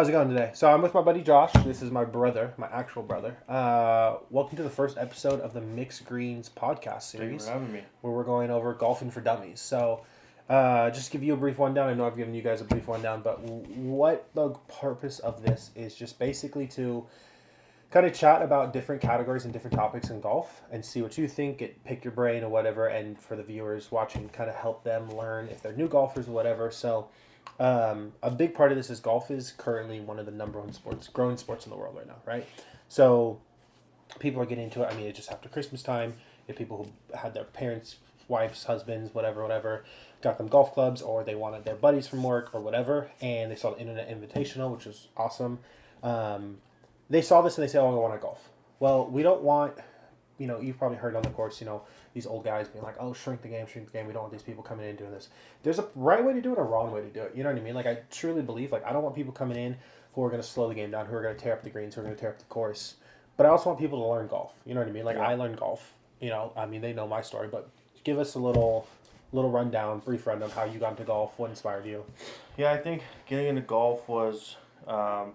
How's it going today? So I'm with my buddy Josh. This is my brother, my actual brother. Welcome to the first episode of the Mixed Greens podcast Thank you series, for having me. where we're going over golfing for dummies. So, just to give you a brief rundown. I know I've given you guys a brief rundown, but what the purpose of this is just basically to kind of chat about different categories and different topics in golf and see what you think, pick your brain or whatever, and for the viewers watching, kind of help them learn if they're new golfers or whatever. So, a big part of this is golf is currently one of the number one growing sports in the world right now, right? So, people are getting into it. I mean, it's just after Christmas time. You have people who had their parents, wives, husbands, whatever, got them golf clubs, or they wanted their buddies from work or whatever, and they saw the Internet Invitational, which was awesome. They saw this and they say, "Oh, I want to golf." Well, we don't want, you've probably heard on the course, these old guys being like, "Oh, shrink the game, shrink the game. We don't want these people coming in and doing this." There's a right way to do it, and a wrong way to do it. You know what I mean? Like, I truly believe, like, I don't want people coming in who are going to slow the game down, who are going to tear up the greens, who are going to tear up the course. But I also want people to learn golf. You know what I mean? Like, I learned golf. I mean, they know my story, but give us a little brief rundown how you got into golf, what inspired you. Yeah, I think getting into golf was a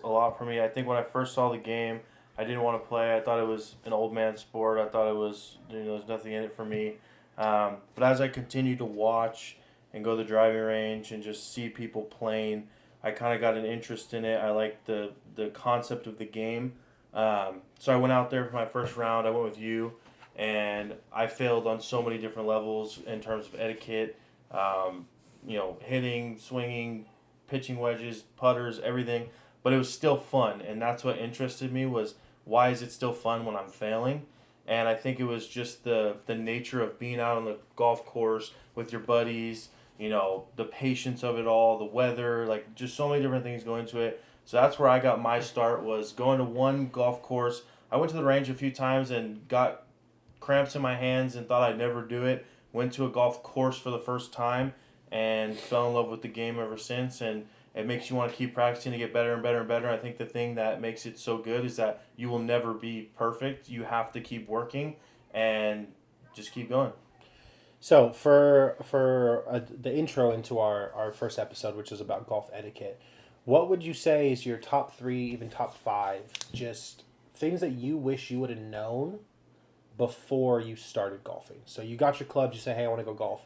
lot for me. I think when I first saw the game, I didn't want to play. I thought it was an old man sport. I thought it was there's nothing in it for me. But as I continued to watch and go to the driving range and just see people playing, I kind of got an interest in it. I liked the concept of the game. So I went out there for my first round. I went with you, and I failed on so many different levels in terms of etiquette. Hitting, swinging, pitching wedges, putters, everything. But it was still fun, and that's what interested me was why is it still fun when I'm failing? And I think it was just the nature of being out on the golf course with your buddies, the patience of it all, the weather, like just so many different things go into it. So that's where I got my start was going to one golf course. I went to the range a few times and got cramps in my hands and thought I'd never do it. Went to a golf course for the first time and fell in love with the game ever since. And it makes you want to keep practicing to get better and better and better. I think the thing that makes it so good is that you will never be perfect. You have to keep working and just keep going. So for the intro into our first episode, which is about golf etiquette, what would you say is your top three, even top five, just things that you wish you would have known before you started golfing? So you got your clubs, you say, "Hey, I want to go golf.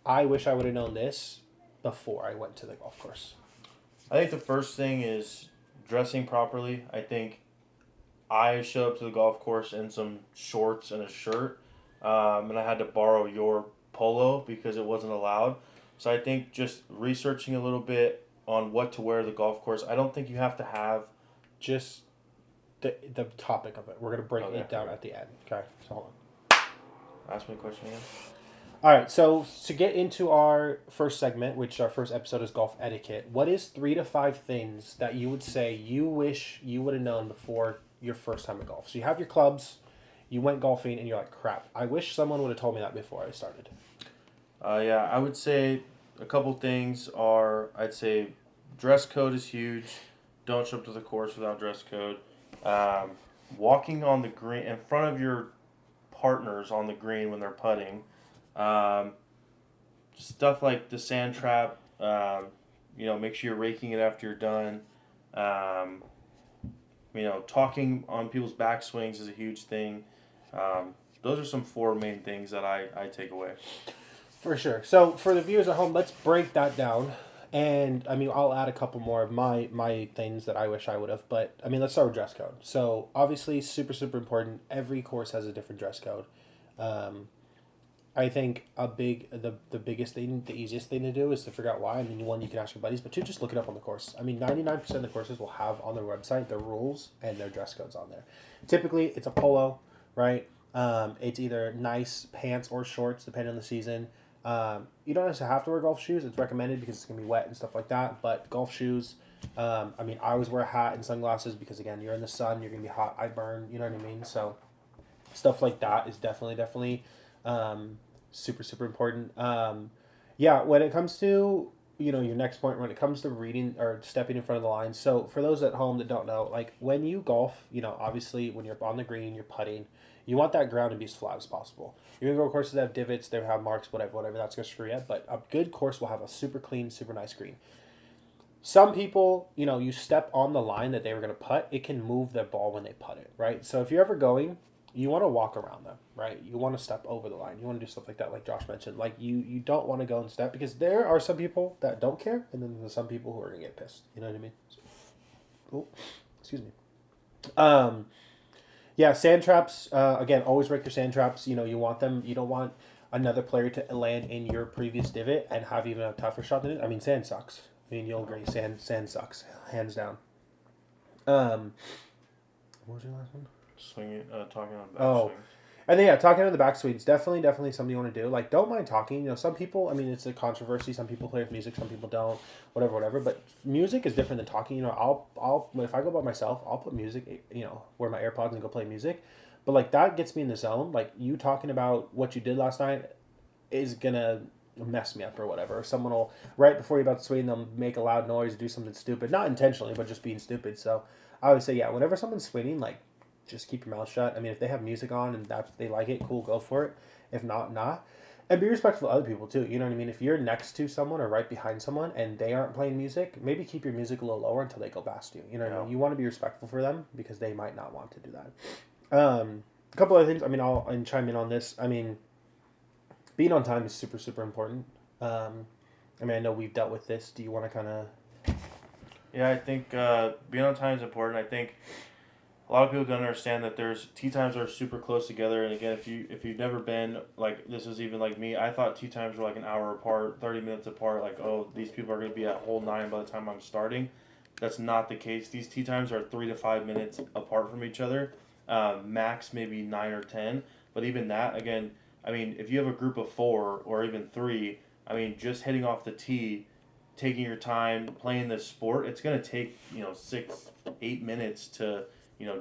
I wish I would have known this before I went to the golf course." I think the first thing is dressing properly. I think I showed up to the golf course in some shorts and a shirt, and I had to borrow your polo because it wasn't allowed. So I think just researching a little bit on what to wear to the golf course. I don't think you have to have. Just the topic of it. We're gonna break Okay. it down at the end. Okay, so hold on. Ask me a question again. All right, so to get into our first segment, which our first episode is golf etiquette, what is 3 to 5 things that you would say you wish you would have known before your first time at golf? So you have your clubs, you went golfing, and you're like, "Crap, I wish someone would have told me that before I started." Yeah, I would say a couple things are I'd say dress code is huge. Don't show up to the course without dress code. Um, Walking on the green in front of your partners on the green when they're putting. Um, Stuff like the sand trap. Make sure you're raking it after you're done. Um, Talking on people's backswings is a huge thing. Those are some 4 main things that I take away. For sure. So for the viewers at home, let's break that down. And I mean, I'll add a couple more of my things that I wish I would have. But I mean, let's start with dress code. So obviously, super important. Every course has a different dress code. I think the biggest thing, the easiest thing to do is to figure out why. I mean, one, you can ask your buddies, but two, just look it up on the course. I mean, 99% of the courses will have on their website their rules and their dress codes on there. Typically, it's a polo, right? It's either nice pants or shorts, depending on the season. You don't necessarily have to wear golf shoes. It's recommended because it's going to be wet and stuff like that. But golf shoes, I mean, I always wear a hat and sunglasses because, again, you're in the sun, you're going to be hot, I burn, you know what I mean? So stuff like that is definitely super important. Yeah, when it comes to, your next point, when it comes to reading or stepping in front of the line. So for those at home that don't know, like when you golf, obviously when you're on the green, you're putting, you want that ground to be as flat as possible. You're going to go courses that have divots, they have marks, whatever, that's going to screw you up. But a good course will have a super clean, super nice green. some people, you step on the line that they were going to putt, it can move their ball when they putt it, right? So if you're ever going, you want to walk around them, right? You want to step over the line. You want to do stuff like that, like Josh mentioned. Like you don't want to go and step because there are some people that don't care, and then there's some people who are going to get pissed. You know what I mean? Oh, excuse me. Um, yeah, sand traps. Again, always rake your sand traps. You want them. You don't want another player to land in your previous divot and have even a tougher shot than it. I mean, sand sucks. I mean, you'll agree. Sand sucks, hands down. Um, what was your last one? Swinging, talking on Oh, backswings. and then yeah, talking on the backswings, definitely something you want to do. Like, don't mind talking. Some people, I mean, it's a controversy. Some people play with music, some people don't. Whatever. But music is different than talking. I'll if I go by myself, I'll put music. Wear my AirPods and go play music. But like that gets me in the zone. Like you talking about what you did last night is gonna mess me up or whatever. Or someone will right before you're about to swing, they'll make a loud noise, do something stupid, not intentionally, but just being stupid. So I would say, yeah, whenever someone's swinging, like just keep your mouth shut. I mean, if they have music on and that they like it, cool, go for it. If not, not. And be respectful of other people too. You know what I mean? If you're next to someone or right behind someone and they aren't playing music, maybe keep your music a little lower until they go past you. You know what I mean? You want to be respectful for them because they might not want to do that. A couple other things. I mean, I'll chime in on this. I mean, being on time is super important. I mean, I know we've dealt with this. Do you want to kind of? Yeah, I think being on time is important. I think a lot of people don't understand that there's tee times are super close together. And again, if you've never been like this is even like me, I thought tee times were like an hour apart, 30 minutes apart. Like these people are going to be at hole 9 by the time I'm starting. That's not the case. These tee times are 3 to 5 minutes apart from each other, max maybe 9 or 10. But even that, again, I mean, if you have a group of 4 or even 3, I mean, just hitting off the tee, taking your time, playing this sport, it's gonna take 6, 8 minutes to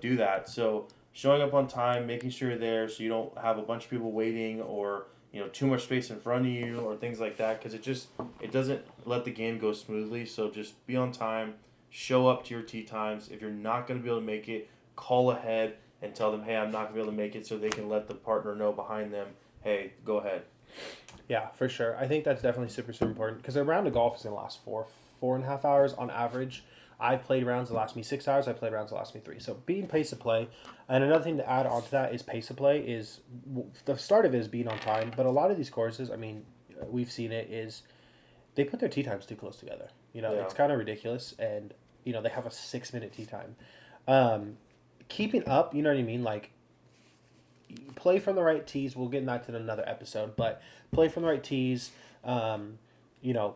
do that. So showing up on time, making sure you're there, so you don't have a bunch of people waiting or too much space in front of you or things like that, because it doesn't let the game go smoothly. So just be on time, show up to your tee times. If you're not going to be able to make it, call ahead and tell them, hey, I'm not going to be able to make it, so they can let the partner know behind them, hey, go ahead. Yeah, for sure. I think that's definitely super important because a round of golf is gonna last 4.5 hours on average. I've played rounds that last me 6 hours. I played rounds that last me 3. So being pace of play, and another thing to add on to that is pace of play is the start of it is being on time. But a lot of these courses, I mean, we've seen it is they put their tee times too close together. Yeah. It's kind of ridiculous, and they have a 6 minute tee time. Um, Keeping up, you know what I mean? Like play from the right tees. We'll get into that in another episode, but play from the right tees.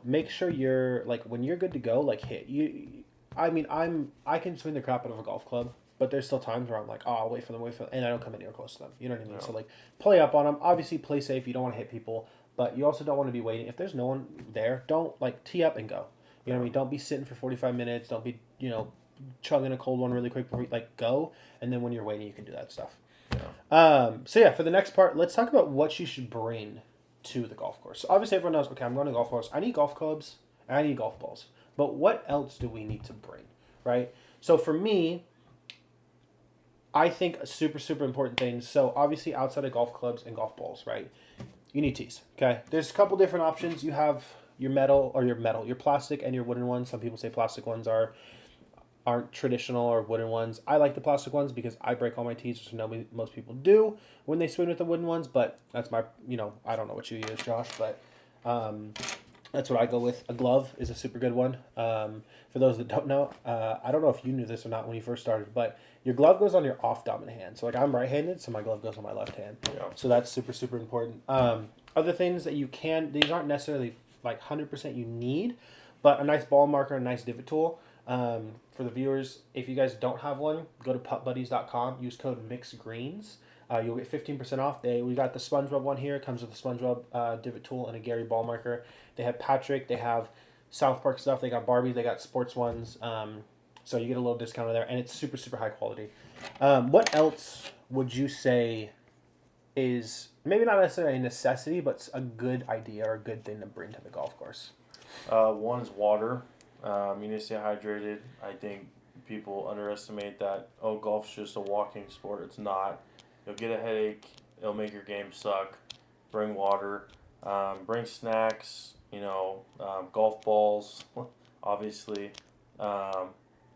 Make sure you're like when you're good to go, like hit you. I mean, I can swing the crap out of a golf club, but there's still times where I'm like, oh, I'll wait for them, and I don't come anywhere close to them. You know what I mean? Yeah. So like, play up on them. Obviously, play safe. You don't want to hit people, but you also don't want to be waiting. If there's no one there, don't like tee up and go. You know what I mean? Don't be sitting for 45 minutes. Don't be chugging a cold one really quick before like go, and then when you're waiting, you can do that stuff. So yeah, for the next part, let's talk about what you should bring to the golf course. So obviously, everyone knows. Okay, I'm going to golf course. I need golf clubs and I need golf balls. But what else do we need to bring, right? So for me, I think a super important thing. So obviously, outside of golf clubs and golf balls, right? You need tees. Okay, there's a couple different options. You have your plastic and your wooden ones. Some people say plastic ones aren't traditional or wooden ones. I like the plastic ones because I break all my tees, which most people do when they swing with the wooden ones. But that's my, I don't know what you use, Josh, but that's what I go with. A glove is a super good one. For those that don't know, I don't know if you knew this or not when you first started, but your glove goes on your off dominant hand. So like I'm right-handed, so my glove goes on my left hand. Yeah. So that's super important. Other things that these aren't necessarily like 100% you need, but a nice ball marker, a nice divot tool. For the viewers, if you guys don't have one, go to puttbuddies.com. Use code MIXGREENS. You'll get 15% off. We got the SpongeBob one here. It comes with a SpongeBob divot tool and a Gary ball marker. They have Patrick. They have South Park stuff. They got Barbie. They got sports ones. So you get a little discount there, and it's super high quality. What else would you say is maybe not necessarily a necessity, but a good idea or a good thing to bring to the golf course? One is water. You need to stay hydrated. I think people underestimate that. Oh, golf's just a walking sport. It's not. You'll get a headache. It'll make your game suck. Bring water. Bring snacks. Golf balls. obviously.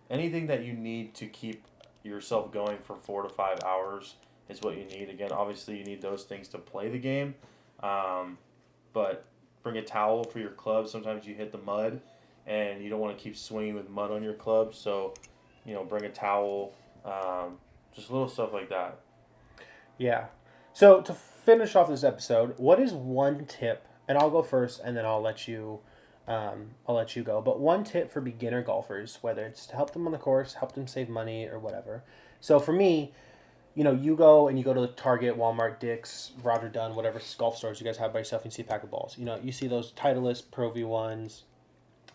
Anything that you need to keep yourself going for 4 to 5 hours is what you need. Again, obviously, you need those things to play the game. But bring a towel for your club. Sometimes you hit the mud and you don't want to keep swinging with mud on your club. So, bring a towel. Just little stuff like that. Yeah. So to finish off this episode, what is one tip? And I'll go first, and then I'll let you go. But one tip for beginner golfers, whether it's to help them on the course, help them save money, or whatever. So for me, you go to the Target, Walmart, Dick's, Roger Dunn, whatever golf stores you guys have by yourself, and you see a pack of balls. You see those Titleist Pro V1s.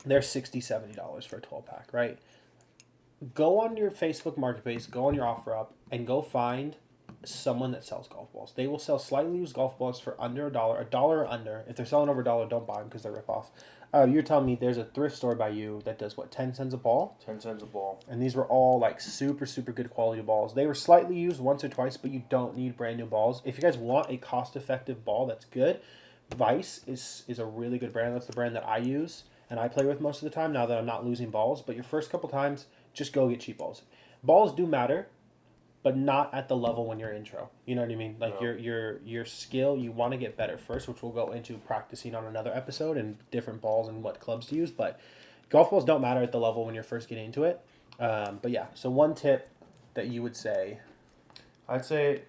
They're $60, $70 for a 12 pack, right? Go on your Facebook Marketplace, go on your OfferUp, and go find someone that sells golf balls. They will sell slightly used golf balls for under a dollar or under. If they're selling over a dollar, don't buy them because they're rip-off. You're telling me there's a thrift store by you that does what, 10 cents a ball? 10 cents a ball. And these were all like super, super good quality balls. They were slightly used once or twice, but you don't need brand new balls. If you guys want a cost-effective ball that's good, Vice is a really good brand. That's the brand that I use and I play with most of the time now that I'm not losing balls. But your first couple times, just go get cheap balls. Balls do matter, but not at the level when you're intro. You know what I mean? Like No. your skill, you want to get better first, which we'll go into practicing on another episode and different balls and what clubs to use. But golf balls don't matter at the level when you're first getting into it. But yeah, so one tip that you would say. I'd say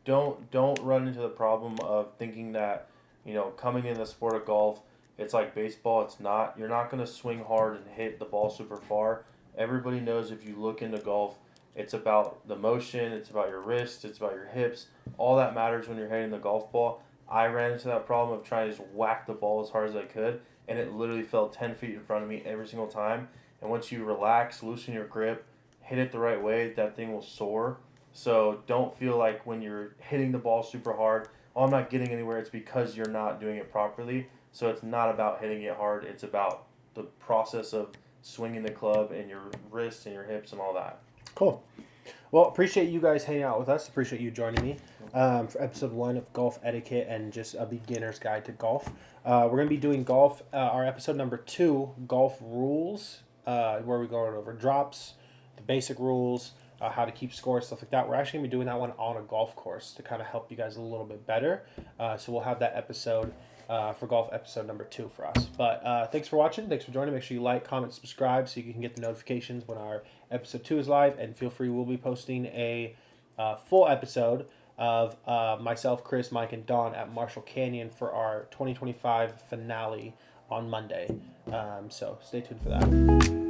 don't run into the problem of thinking that coming in the sport of golf, it's like baseball. It's not. You're not going to swing hard and hit the ball super far. Everybody knows if you look into golf, it's about the motion, it's about your wrist, it's about your hips. All that matters when you're hitting the golf ball. I ran into that problem of trying to just whack the ball as hard as I could, and it literally fell 10 feet in front of me every single time. And once you relax, loosen your grip, hit it the right way, that thing will soar. So don't feel like when you're hitting the ball super hard, oh, I'm not getting anywhere. It's because you're not doing it properly. So it's not about hitting it hard. It's about the process of swinging the club and your wrists and your hips and all that. Cool. Well, appreciate you guys hanging out with us. Appreciate you joining me for episode 1 of Golf Etiquette and just a beginner's guide to golf. We're going to be doing golf, our episode number 2, Golf Rules, where we're going over drops, the basic rules, how to keep score, stuff like that. We're actually going to be doing that one on a golf course to kind of help you guys a little bit better. So we'll have that episode for golf episode number 2 for us. But thanks for watching. Thanks for joining. Make sure you like, comment, subscribe so you can get the notifications when our episode 2 is live. And feel free, we'll be posting a full episode of myself, Chris, Mike, and Don at Marshall Canyon for our 2025 finale on Monday. So stay tuned for that.